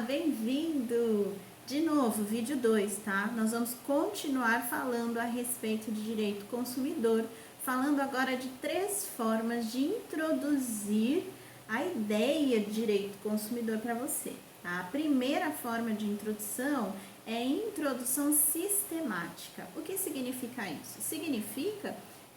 bem-vindo! De novo, vídeo 2, tá? Nós vamos continuar falando a respeito de direito consumidor, falando agora de 3 formas de introduzir a ideia de direito consumidor para você. Tá? A primeira forma de introdução é a introdução sistemática. O que significa isso? Significa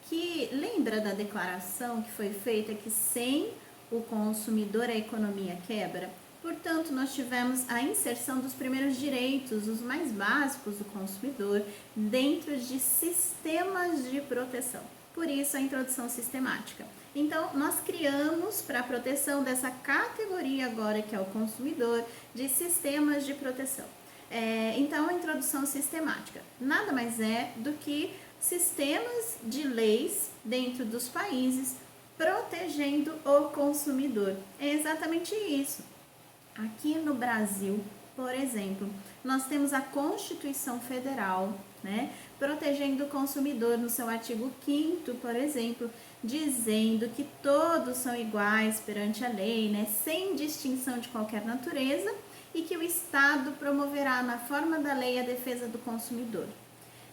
que, lembra da declaração que foi feita que sem o consumidor a economia quebra? Portanto, nós tivemos a inserção dos primeiros direitos, os mais básicos do consumidor, dentro de sistemas de proteção. Por isso, a introdução sistemática. Então, nós criamos, para a proteção dessa categoria agora, que é o consumidor, de sistemas de proteção. Então, a introdução sistemática nada mais é do que sistemas de leis dentro dos países protegendo o consumidor. É exatamente isso. Aqui no Brasil, por exemplo, nós temos a Constituição Federal, né, protegendo o consumidor no seu artigo 5º, por exemplo, dizendo que todos são iguais perante a lei, né, sem distinção de qualquer natureza, e que o Estado promoverá na forma da lei a defesa do consumidor.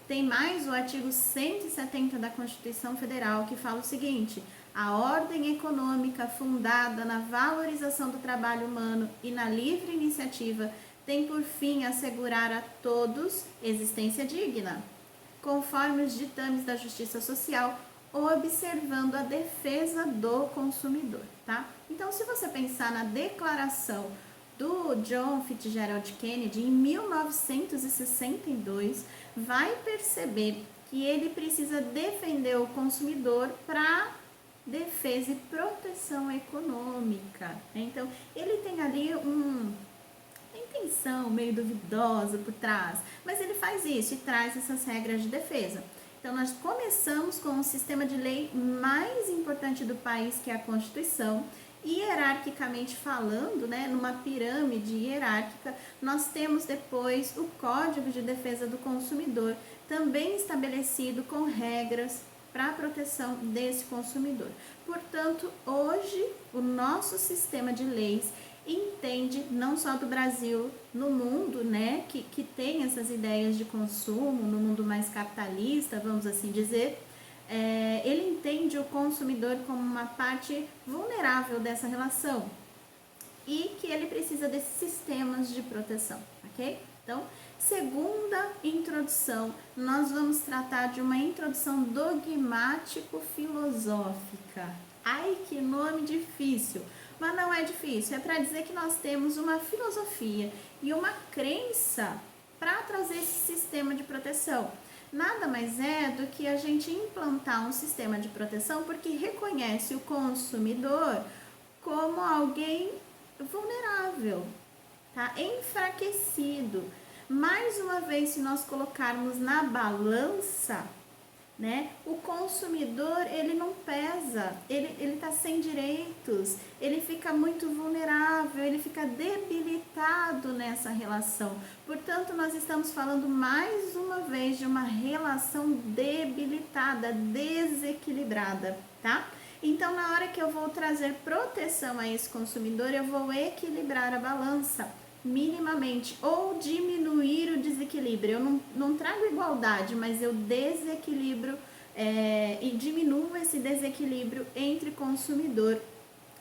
Tem mais o artigo 170 da Constituição Federal, que fala o seguinte: a ordem econômica fundada na valorização do trabalho humano e na livre iniciativa tem por fim assegurar a todos existência digna, conforme os ditames da justiça social, observando a defesa do consumidor, tá? Então, se você pensar na declaração do John Fitzgerald Kennedy em 1962, vai perceber que ele precisa defender o consumidor para defesa e proteção econômica. Então, ele tem ali uma intenção meio duvidosa por trás, mas ele faz isso e traz essas regras de defesa. Então, nós começamos com o sistema de lei mais importante do país, que é a Constituição. Hierarquicamente falando, né, numa pirâmide hierárquica, nós temos depois o Código de Defesa do Consumidor, também estabelecido com regras para a proteção desse consumidor. Portanto, hoje, o nosso sistema de leis entende, não só do Brasil, no mundo, né, que tem essas ideias de consumo, no mundo mais capitalista, vamos assim dizer, ele entende o consumidor como uma parte vulnerável dessa relação e que ele precisa desses sistemas de proteção, ok? Então, segunda introdução, nós vamos tratar de uma introdução dogmático-filosófica. Ai, que nome difícil! Mas não é difícil, é para dizer que nós temos uma filosofia e uma crença para trazer esse sistema de proteção. Nada mais é do que a gente implantar um sistema de proteção porque reconhece o consumidor como alguém vulnerável, tá? Enfraquecido. Mais uma vez, se nós colocarmos na balança, né, o consumidor, ele não pesa, ele está sem direitos, ele fica muito vulnerável, ele fica debilitado nessa relação. Portanto, nós estamos falando mais uma vez de uma relação debilitada, desequilibrada, tá? Então, na hora que eu vou trazer proteção a esse consumidor, eu vou equilibrar a balança minimamente, ou diminuir o desequilíbrio. Eu não trago igualdade, mas eu desequilibro e diminuo esse desequilíbrio entre consumidor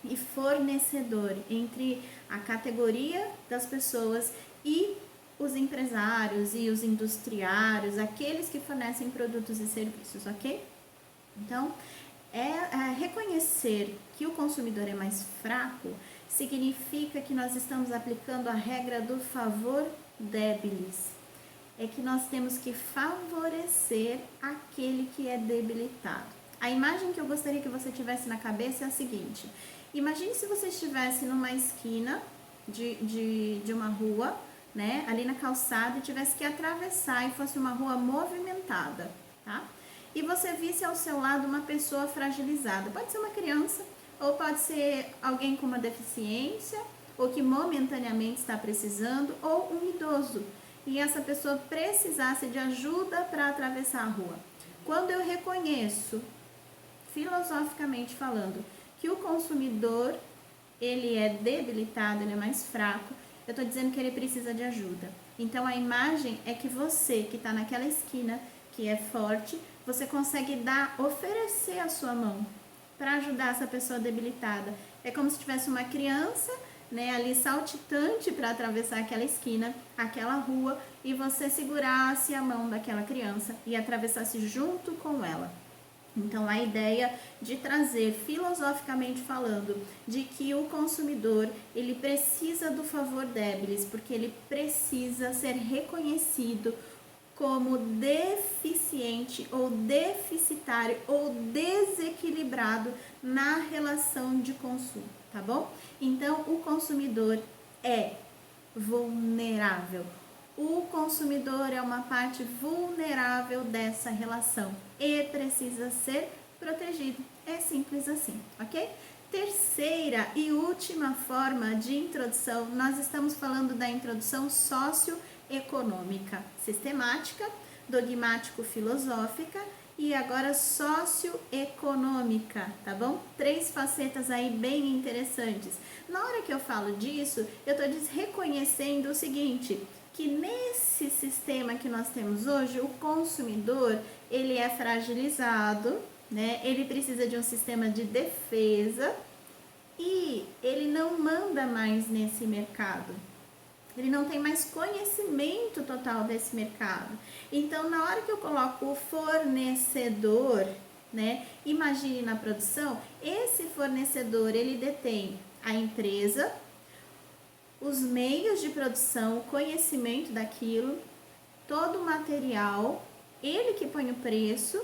e fornecedor, entre a categoria das pessoas e os empresários e os industriários, aqueles que fornecem produtos e serviços, ok? Então, reconhecer que o consumidor é mais fraco significa que nós estamos aplicando a regra do favor debilis. É que nós temos que favorecer aquele que é debilitado. A imagem que eu gostaria que você tivesse na cabeça é a seguinte: imagine se você estivesse numa esquina de uma rua, né, ali na calçada, e tivesse que atravessar e fosse uma rua movimentada, tá? E você visse ao seu lado uma pessoa fragilizada, pode ser uma criança, ou pode ser alguém com uma deficiência, ou que momentaneamente está precisando, ou um idoso, e essa pessoa precisasse de ajuda para atravessar a rua. Quando eu reconheço, filosoficamente falando, que o consumidor, ele é debilitado, ele é mais fraco, eu estou dizendo que ele precisa de ajuda. Então a imagem é que você que está naquela esquina, que é forte, você consegue oferecer a sua mão para ajudar essa pessoa debilitada. É como se tivesse uma criança, né, ali saltitante para atravessar aquela esquina, aquela rua, e você segurasse a mão daquela criança e atravessasse junto com ela. Então, a ideia de trazer, filosoficamente falando, de que o consumidor, ele precisa do favor débilis, porque ele precisa ser reconhecido como deficiente ou deficitário ou desequilibrado na relação de consumo, tá bom? Então, o consumidor é vulnerável. O consumidor é uma parte vulnerável dessa relação e precisa ser protegido. É simples assim, ok? Terceira e última forma de introdução, nós estamos falando da introdução socioeconômica, sistemática, dogmático-filosófica e agora socioeconômica, tá bom? 3 facetas aí bem interessantes. Na hora que eu falo disso, eu estou reconhecendo o seguinte, que nesse sistema que nós temos hoje, o consumidor, ele é fragilizado, né? Ele precisa de um sistema de defesa e ele não manda mais nesse mercado. Ele não tem mais conhecimento total desse mercado. Então, na hora que eu coloco o fornecedor, né? Imagine na produção, esse fornecedor, ele detém a empresa, os meios de produção, o conhecimento daquilo, todo o material, ele que põe o preço,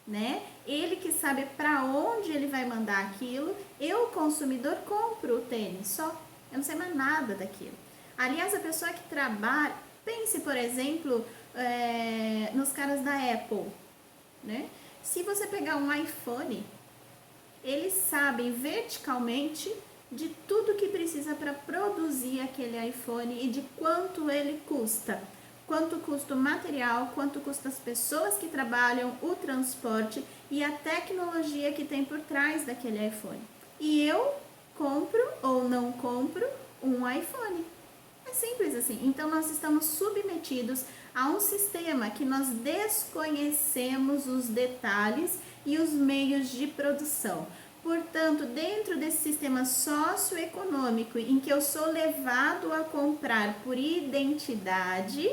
né? Ele que sabe para onde ele vai mandar aquilo. Eu, consumidor, compro o tênis só. Eu não sei mais nada daquilo. Aliás, a pessoa que trabalha, pense, por exemplo, nos caras da Apple, né? Se você pegar um iPhone, eles sabem verticalmente de tudo que precisa para produzir aquele iPhone e de quanto ele custa. Quanto custa o material, quanto custa as pessoas que trabalham, o transporte e a tecnologia que tem por trás daquele iPhone. E eu compro ou não compro um iPhone. É simples assim. Então, nós estamos submetidos a um sistema que nós desconhecemos os detalhes e os meios de produção. Portanto, dentro desse sistema socioeconômico em que eu sou levado a comprar por identidade,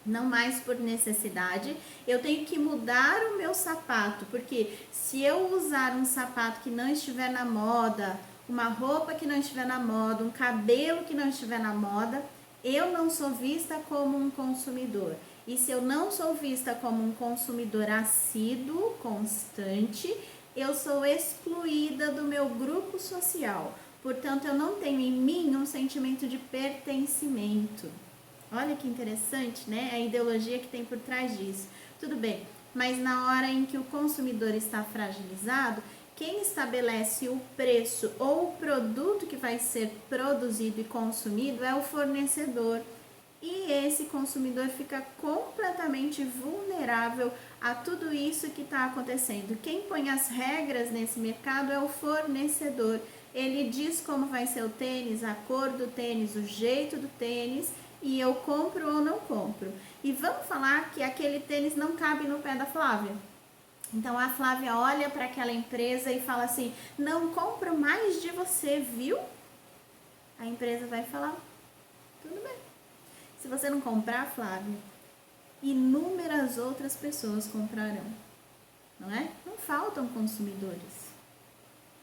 não mais por necessidade, eu tenho que mudar o meu sapato, porque se eu usar um sapato que não estiver na moda, uma roupa que não estiver na moda, um cabelo que não estiver na moda, eu não sou vista como um consumidor. E se eu não sou vista como um consumidor assíduo, constante, eu sou excluída do meu grupo social. Portanto, eu não tenho em mim um sentimento de pertencimento. Olha que interessante, né? A ideologia que tem por trás disso. Tudo bem, mas na hora em que o consumidor está fragilizado, quem estabelece o preço ou o produto que vai ser produzido e consumido é o fornecedor. E esse consumidor fica completamente vulnerável a tudo isso que está acontecendo. Quem põe as regras nesse mercado é o fornecedor. Ele diz como vai ser o tênis, a cor do tênis, o jeito do tênis, e eu compro ou não compro. E vamos falar que aquele tênis não cabe no pé da Flávia. Então a Flávia olha para aquela empresa e fala assim, não compro mais de você, viu? A empresa vai falar, tudo bem. Se você não comprar, Flávia, inúmeras outras pessoas comprarão, não é? Não faltam consumidores.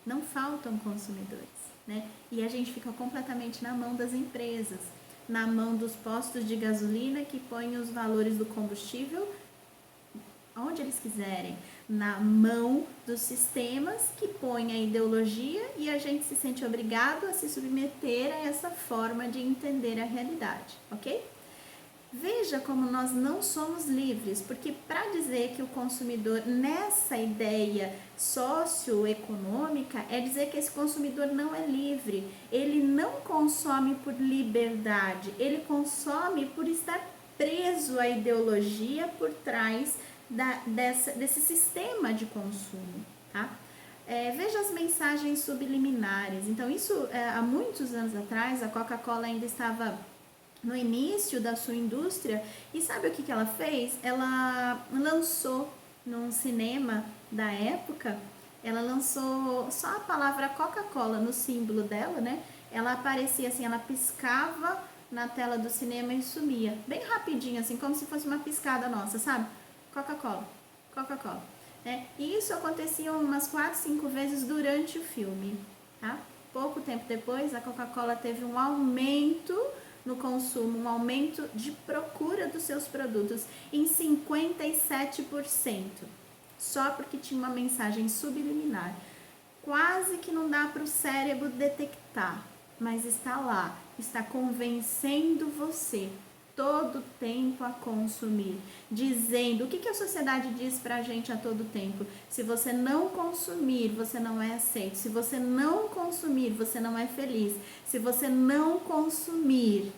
Não faltam consumidores, né? E a gente fica completamente na mão das empresas, na mão dos postos de gasolina que põem os valores do combustível onde eles quiserem, na mão dos sistemas que põem a ideologia e a gente se sente obrigado a se submeter a essa forma de entender a realidade, ok? Veja como nós não somos livres, porque para dizer que o consumidor, nessa ideia socioeconômica, é dizer que esse consumidor não é livre, ele não consome por liberdade, ele consome por estar preso à ideologia por trás desse sistema de consumo, tá? Veja as mensagens subliminares. Então, isso há muitos anos atrás, a Coca-Cola ainda estava no início da sua indústria. E sabe o que ela fez? Ela lançou num cinema da época, ela lançou só a palavra Coca-Cola no símbolo dela, né? Ela aparecia assim, ela piscava na tela do cinema e sumia. Bem rapidinho, assim, como se fosse uma piscada nossa, sabe? Coca-Cola, Coca-Cola. Né? E isso acontecia umas 4, 5 vezes durante o filme, tá? Pouco tempo depois, a Coca-Cola teve um aumento no consumo, um aumento de procura dos seus produtos em 57%, só porque tinha uma mensagem subliminar. Quase que não dá para o cérebro detectar, mas está lá, está convencendo você todo tempo a consumir, dizendo o que a sociedade diz pra gente a todo tempo: se você não consumir, você não é aceito, se você não consumir, você não é feliz, se você não consumir,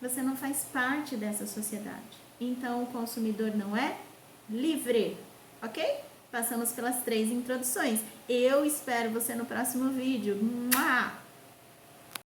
você não faz parte dessa sociedade. Então o consumidor não é livre, ok? Passamos pelas 3 introduções. Eu espero você no próximo vídeo. Mua!